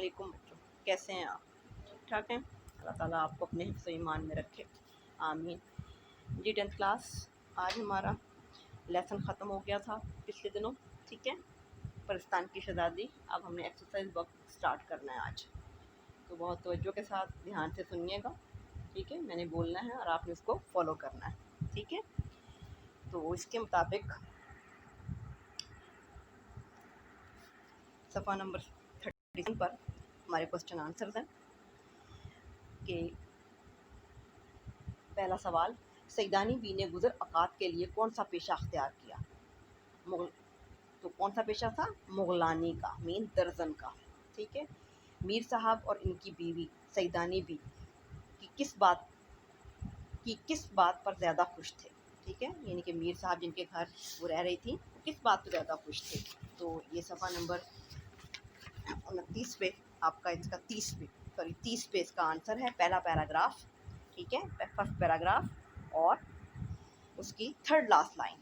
अस्सलामुअलैकुम बच्चों, कैसे हैं आप? ठीक ठाक हैं? अल्लाह ताला आपको अपने हिफ्ज़ व ईमान में रखे, आमीन जी। 10th क्लास, आज हमारा लेसन ख़त्म हो गया था पिछले दिनों, ठीक है। पाकिस्तान की शहज़ादी। अब हमने एक्सरसाइज वर्क स्टार्ट करना है आज, तो बहुत तवज्जो के साथ ध्यान से सुनिएगा, ठीक है। मैंने बोलना है और आपने उसको फॉलो करना है, ठीक है। तो इसके मुताबिक सफ़ा नंबर 30 पर हमारे क्वेश्चन आंसर्स हैं कि पहला सवाल, सैदानी बी ने गुज़र अक़ात के लिए कौन सा पेशा अख्तियार किया? तो कौन सा पेशा था? मुग़लानी का, मीन दर्जन का, ठीक है। मीर साहब और इनकी बीवी सैदानी बी की किस बात पर ज़्यादा खुश थे, ठीक है। यानी कि मीर साहब जिनके घर वो रह रही थी, वो किस बात पर ज़्यादा खुश थे? तो ये सफ़ा नंबर 29 पे आपका इसका 30 पे इसका आंसर है। पहला पैराग्राफ, ठीक है, फर्स्ट पैराग्राफ और उसकी थर्ड लास्ट लाइन,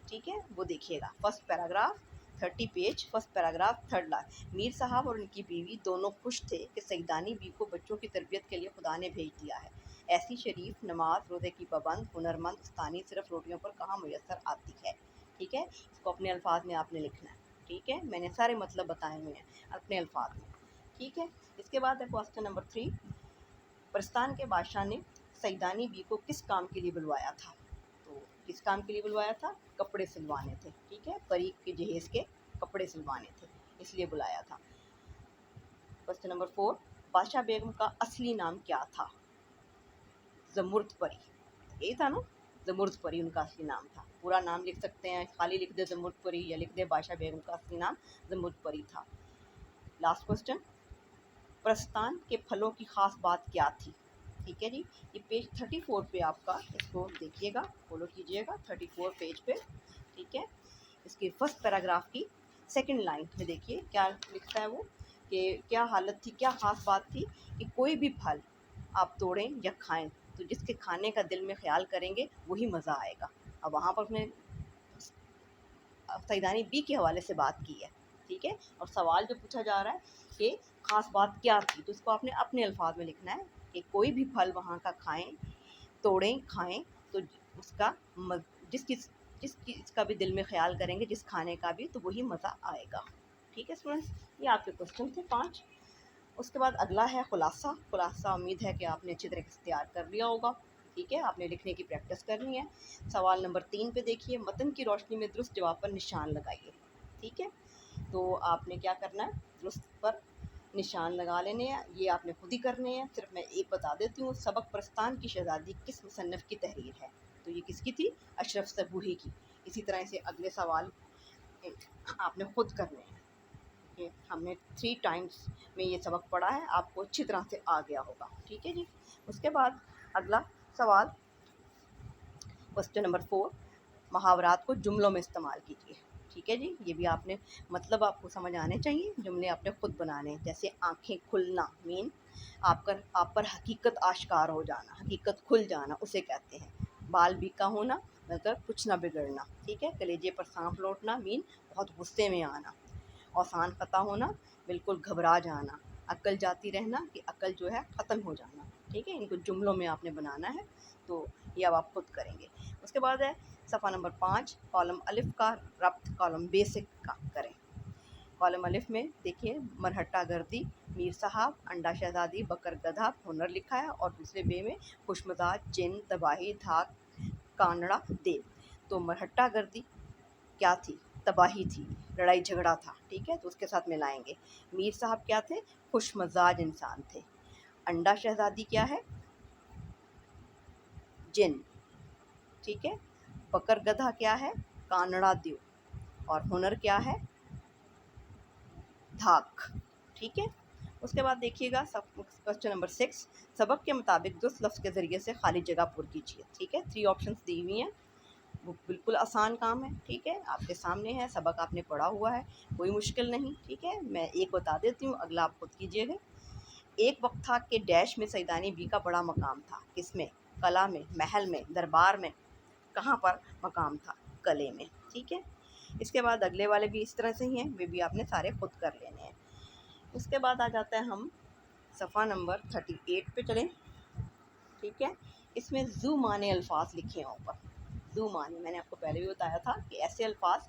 ठीक है, वो देखिएगा। First paragraph 30 page, first paragraph third last. Mir साहब और उनकी बीवी दोनों खुश थे कि सैदानी बी को बच्चों की तरबियत के लिए खुदा ने भेज दिया है। ऐसी शरीफ, नमाज रोज़े की पाबंद, हुनरमंद उस्तानी सिर्फ रोटियों पर कहाँ मुयस्सर आती है, ठीक है। इसको अपने अल्फाज में आपने लिखना है, ठीक है। मैंने सारे मतलब बताए हुए हैं अपने अल्फाज में, ठीक है। इसके बाद है क्वेश्चन नंबर 3, पाकिस्तान के बादशाह ने सैदानी बी को किस काम के लिए बुलवाया था? तो किस काम के लिए बुलवाया था? कपड़े सिलवाने थे, ठीक है। परी के जहेज़ के कपड़े सिलवाने थे, इसलिए बुलाया था। क्वेश्चन नंबर 4, बादशाह बेगम का असली नाम क्या था? ज़मुर्द परी, यही था ना, ज़मुर्द परी उनका असली नाम था। पूरा नाम लिख सकते हैं, खाली लिख दे ज़मुर्द परी या लिख दे बादशाह बेगम का असली नाम ज़मुर्द परी था। लास्ट क्वेश्चन, पाकिस्तान के फलों की ख़ास बात क्या थी? ठीक है जी, ये पेज 34 पे आपका, इसको देखिएगा, फॉलो कीजिएगा 34 पेज पे, ठीक है। इसके फर्स्ट पैराग्राफ की सेकंड लाइन में देखिए क्या लिखता है वो, कि क्या हालत थी, क्या ख़ास बात थी कि कोई भी फल आप तोड़ें या खाएं तो जिसके खाने का दिल में ख्याल करेंगे वही मज़ा आएगा। अब वहाँ पर उसने सैदानी बी के हवाले से बात की है, ठीक है। और सवाल जो पूछा जा रहा है कि ख़ास बात क्या थी, तो इसको आपने अपने अल्फाज में लिखना है कि कोई भी फल वहाँ का खाएं, तोड़ें, खाएं तो उसका जिसका भी दिल में ख्याल करेंगे, जिस खाने का भी, तो वही मज़ा आएगा, ठीक है स्टूडेंट्स। ये आपके क्वेश्चन थे 5। उसके बाद अगला है खुलासा। उम्मीद है कि आपने अच्छी तरह से तैयार कर लिया होगा, ठीक है। आपने लिखने की प्रैक्टिस करनी है। सवाल नंबर 3 पे देखिए, मतन की रोशनी में दुरुस्त जवाब पर निशान लगाइए, ठीक है। तो आपने क्या करना है, दुरुस्त पर निशान लगा लेने हैं, ये आपने खुद ही करने हैं। सिर्फ मैं एक बता देती हूँ, सबक पाकिस्तान की शहज़ादी किस मुसन्नफ़ की तहरीर है? तो ये किसकी थी? अशरफ सबूही की। इसी तरह से अगले सवाल आपने खुद करने हैं। ये हमने 3 टाइम्स में ये सबक पढ़ा है, आपको अच्छी तरह से आ गया होगा, ठीक है जी। उसके बाद अगला सवाल, क्वेश्चन नंबर 4, मुहावरात को जुमलों में इस्तेमाल कीजिए, ठीक है जी। ये भी आपने मतलब आपको समझ आने चाहिए, जुमले आपने खुद बनाने। जैसे आंखें खुलना, मीन आप पर हकीकत आश्कार हो जाना, हकीकत खुल जाना उसे कहते हैं। बाल बीका होना मतलब कुछ ना बिगड़ना, ठीक है। कलेजे पर सांप लौटना, मीन बहुत गुस्से में आना। औसान ख़ता होना, बिल्कुल घबरा जाना। अक्ल जाती रहना कि अक्ल जो है ख़त्म हो जाना, ठीक है। इनको जुमलों में आपने बनाना है, तो ये अब आप खुद करेंगे। उसके बाद है सफ़ा नंबर 5, कॉलम अलिफ़ का रब्त कॉलम बे से का करें। कॉलम अलिफ़ में देखिए, मरहट्टा गर्दी, मीर साहब, अंडा शहज़ादी, बकर गधा, हुनर लिखा है, और दूसरे बे में खुशमज़ाज, जिन, तबाही, धाक, कानड़ा, देव। तो मरहट्टा गर्दी क्या थी? तबाही थी, लड़ाई झगड़ा था, ठीक है, तो उसके साथ मिलाएंगे। मीर साहब क्या थे? खुशमजाज इंसान थे। अंडा शहज़ादी क्या है? जिन, ठीक है। बकर गधा क्या है? कानड़ा देव। और हुनर क्या है? धाक, ठीक है। उसके बाद देखिएगा क्वेश्चन नंबर 6, सबक के मुताबिक दुरुस्त लफ्ज़ के ज़रिए से खाली जगह पुर कीजिए, ठीक है। 3 ऑप्शंस दी हुई हैं, वो बिल्कुल आसान काम है, ठीक है। आपके सामने है, सबक आपने पढ़ा हुआ है, कोई मुश्किल नहीं, ठीक है। मैं एक बता देती हूँ, अगला आप खुद कीजिएगा। एक वक्त था कि डैश में सैदानी बी का बड़ा मकाम था। किसमें? कला में, महल में, दरबार में। कहाँ पर मकाम था? कले में, ठीक है। इसके बाद अगले वाले भी इस तरह से ही हैं, वे भी आपने सारे खुद कर लेने हैं। उसके बाद आ जाता है हम सफ़ा नंबर 38 पे चलें, ठीक है। इसमें ज़ू माने अल्फाज लिखे हैं ऊपर। ज़ू माने मैंने आपको पहले भी बताया था कि ऐसे अल्फाज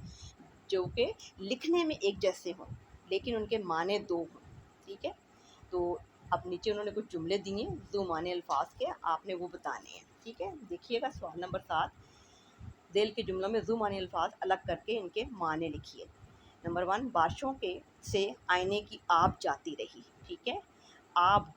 जो कि लिखने में एक जैसे हों लेकिन उनके माने दो हों, ठीक है। तो अब नीचे उन्होंने कुछ जुमले दिए ज़ू माने अल्फाज के, आपने वो बताने हैं, ठीक है। देखिएगा सवाल नंबर 7, ज़ेल के जुमलों में ज़ू माने अल्फाज अलग करके इनके माने लिखिए। नंबर 1, बारिशों के से आईने की आब जाती रही, ठीक है। आब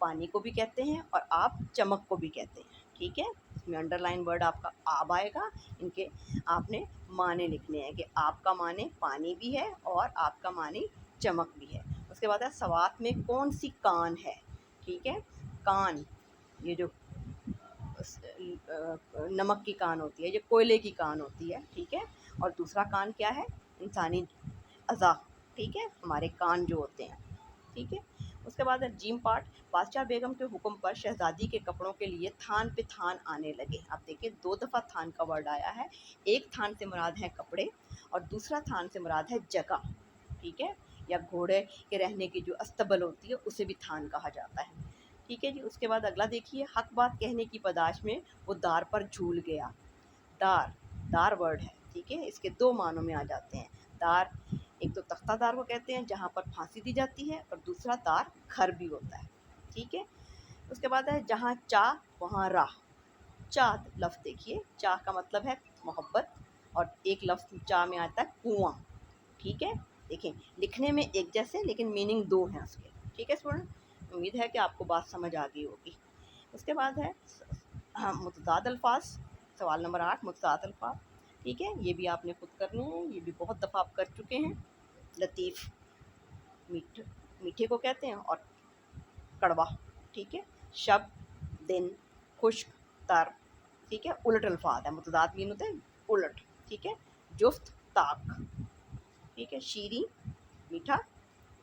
पानी को भी कहते हैं और आप चमक को भी कहते हैं, ठीक है। इसमें अंडरलाइन वर्ड आपका आब आएगा, इनके आपने माने लिखने हैं कि आपका माने पानी भी है और आपका माने चमक भी है। उसके बाद है सवात में कौन सी कान है, ठीक है। कान, ये जो नमक की कान होती है, ये कोयले की कान होती है, ठीक है। और दूसरा कान क्या है, इंसानी अज़ा, ठीक है, हमारे कान जो होते हैं, ठीक है। उसके बाद है जीम पार्ट, बादशाह बेगम के हुक्म पर शहजादी के कपड़ों के लिए थान पे थान आने लगे। आप देखिए 2 दफ़ा थान का वर्ड आया है, एक थान से मुराद है कपड़े और दूसरा थान से मुराद है जगह, ठीक है। या घोड़े के रहने की जो अस्तबल होती है उसे भी थान कहा जाता है, ठीक है जी। उसके बाद अगला देखिए, हक बात कहने की पदाश में वो दार पर झूल गया। दार, दार वर्ड है, ठीक है, इसके 2 मानों में आ जाते हैं। दार, एक तो तख्ता दार को कहते हैं जहाँ पर फांसी दी जाती है और दूसरा दार घर भी होता है, ठीक है। उसके बाद है जहाँ चाह वहाँ राह। चाह लफ्ज़ देखिए, चाह का मतलब है मोहब्बत और एक लफ्ज़ चाह में आता है कुआं, ठीक है। देखें लिखने में एक जैसे लेकिन मीनिंग 2 हैं उसके, ठीक है स्टूडेंट। उम्मीद है कि आपको बात समझ आ गई होगी। उसके बाद है हाँ, मुतज़ाद अल्फाज, सवाल नंबर 8 मुतज़ाद अल्फाज, ठीक है। ये भी आपने खुद करने हैं, ये भी बहुत दफ़ा आप कर चुके हैं। लतीफ़ मीठे, मीठे को कहते हैं और कड़वा, ठीक है। शब, दिन, खुश्क, तर, ठीक है। उलट अल्फाज है, मुतज़ाद मीन होते हैं उलट, ठीक है। जुफ्त, ताक, ठीक है। शीरी, मीठा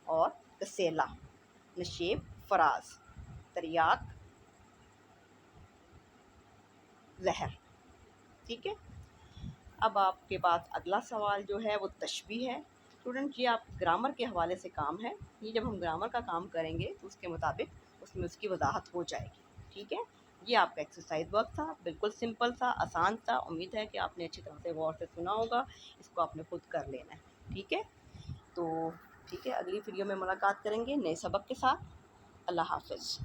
और कसेला, नशेब, फराज, तरियाक, जहर, ठीक है। अब आपके पास अगला सवाल जो है वो तशबीह है। स्टूडेंट ये आप ग्रामर के हवाले से काम है, ये जब हम ग्रामर का काम करेंगे तो उसके मुताबिक उसमें उसकी वजाहत हो जाएगी, ठीक है। ये आपका एक्सरसाइज वर्क था, बिल्कुल सिंपल था, आसान था। उम्मीद है कि आपने अच्छी तरह से गौर से सुना होगा, इसको आपने खुद कर लेना है, ठीक है। तो ठीक है, अगली वीडियो में मुलाकात करेंगे नए सबक के साथ। अल्लाह हाफ़िज़।